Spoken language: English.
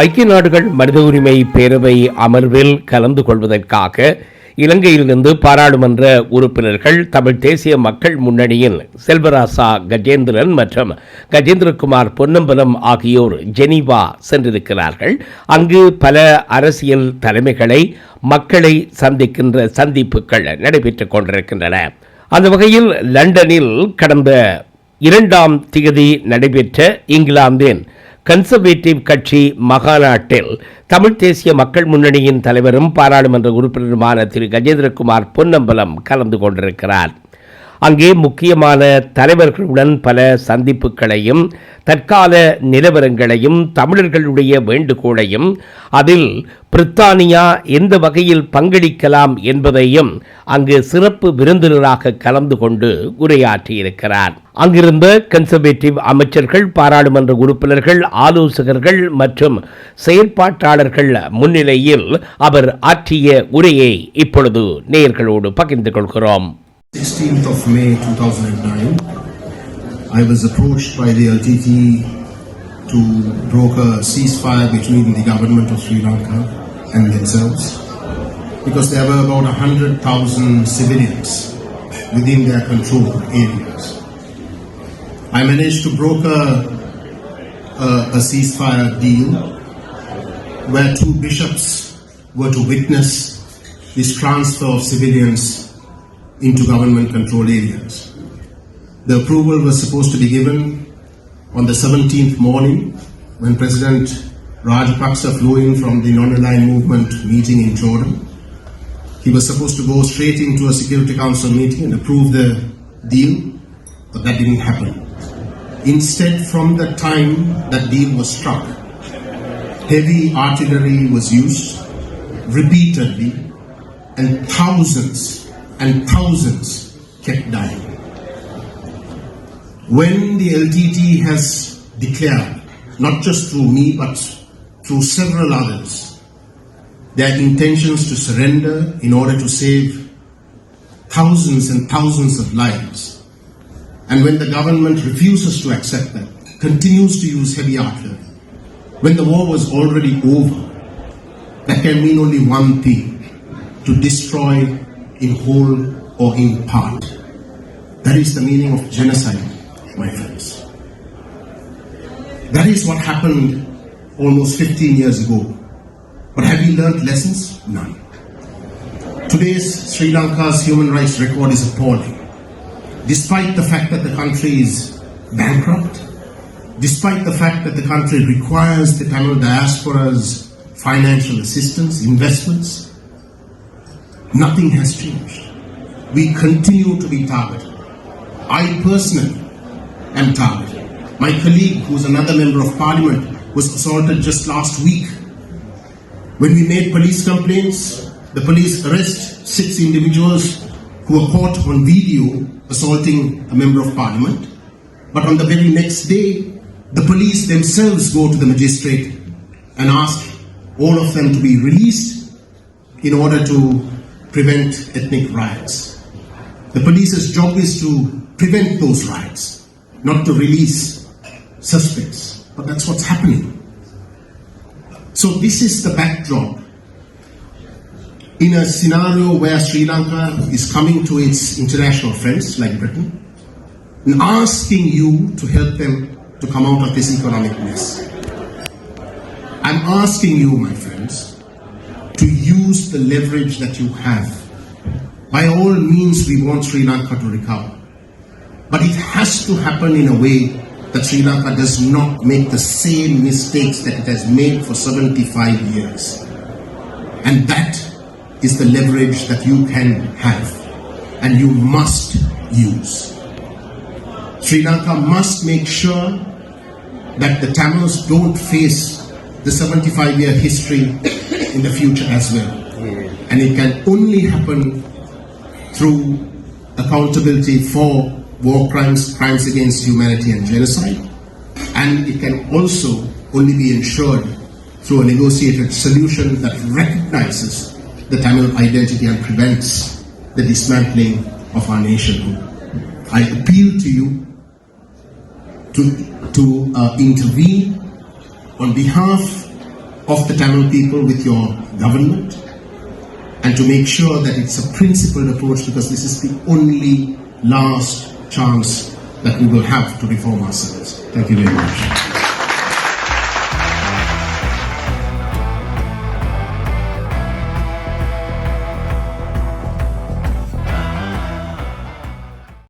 ஐக்கிய நாடுகள் மனித உரிமை பேரவை அமர்வில் கலந்து கொள்வதற்காக இலங்கையிலிருந்து பாராளுமன்ற உறுப்பினர்கள் தமிழ் தேசிய மக்கள் முன்னணியின் செல்வராசா கஜேந்திரன் மற்றும் கஜேந்திரகுமார் பொன்னம்பலம் ஆகியோர் ஜெனீவா சென்றிருக்கிறார்கள். அங்கு பல அரசியல் தலைமைகளை மக்களை சந்திக்கின்ற சந்திப்புகள் நடைபெற்றுக் கொண்டிருக்கின்றன. அந்த வகையில் லண்டனில் கடந்த 2ஆம் தேதி நடைபெற்ற இங்கிலாந்தின் கன்சர்வேட்டிவ் கட்சி மகாநாட்டில் தமிழ் தேசிய மக்கள் முன்னணியின் தலைவரும் பாராளுமன்ற உறுப்பினருமான திரு கஜேந்திரகுமார் பொன்னம்பலம் கலந்து கொண்டிருக்கிறார். அங்கே முக்கியமான தலைவர்களுடன் பல சந்திப்புகளையும் தற்கால நிலவரங்களையும் தமிழர்களுடைய வேண்டுகோளையும் அதில் பிரித்தானியா எந்த வகையில் பங்களிக்கலாம் என்பதையும் அங்கு சிறப்பு விருந்தினராக கலந்து கொண்டு உரையாற்றியிருக்கிறார். அங்கிருந்த கன்சர்வேட்டிவ் அமைச்சர்கள், பாராளுமன்ற உறுப்பினர்கள், ஆலோசகர்கள் மற்றும் செயற்பாட்டாளர்கள் முன்னிலையில் அவர் ஆற்றிய உரையை இப்பொழுது நேயர்களோடு பகிர்ந்து கொள்கிறோம். 16th of May 2009, I was approached by the LTT to broker a ceasefire between the government of Sri Lanka and themselves, because there were about 100,000 civilians within their control areas. I managed to broker a ceasefire deal where 2 bishops were to witness this transfer of civilians into government controlled areas. The approval was supposed to be given on the 17th morning when President Rajapaksa flew in from the non-aligned movement meeting in Jordan. He was supposed to go straight into a Security Council meeting and approve the deal, but that didn't happen. Instead, from the time that deal was struck, heavy artillery was used repeatedly, and thousands kept dying. When the LTT has declared, not just through me but through several others, their intentions to surrender in order to save thousands and thousands of lives, and when the government refuses to accept that, continues to use heavy artillery, when the war was already over, that can mean only one thing: to destroy in whole or in part. That is the meaning of genocide, my friends. That is what happened almost 15 years ago. But have we learned lessons? None. Today's Sri Lanka's human rights record is appalling. Despite the fact that the country is bankrupt, despite the fact that the country requires the Tamil diaspora's financial assistance, investments, nothing has changed. We continue to be targeted. I personally am targeted. My colleague, who is another member of parliament, was assaulted just last week. When we made police complaints, the police arrest 6 individuals who were caught on video assaulting a member of parliament. But on the very next day, the police themselves go to the magistrate and ask all of them to be released in order to prevent ethnic riots. The police's job is to prevent those riots, not to release suspects. But that's what's happening. So this is the backdrop. In a scenario where Sri Lanka is coming to its international friends like Britain and asking you to help them to come out of this economic mess, I'm asking you, my friends, to use the leverage that you have. By all means, we want Sri Lanka to recover. But it has to happen in a way that Sri Lanka does not make the same mistakes that it has made for 75 years. And that is the leverage that you can have and you must use. Sri Lanka must make sure that the Tamils don't face the 75-year history in the future as well. And it can only happen through accountability for war crimes, crimes against humanity and genocide. And it can also only be ensured through a negotiated solution that recognizes the Tamil identity and prevents the dismantling of our nationhood. I appeal to you to intervene on behalf of the Tamil people with your government and to make sure that it's a principled approach, because this is the only last chance that we will have to reform ourselves. Thank you very much.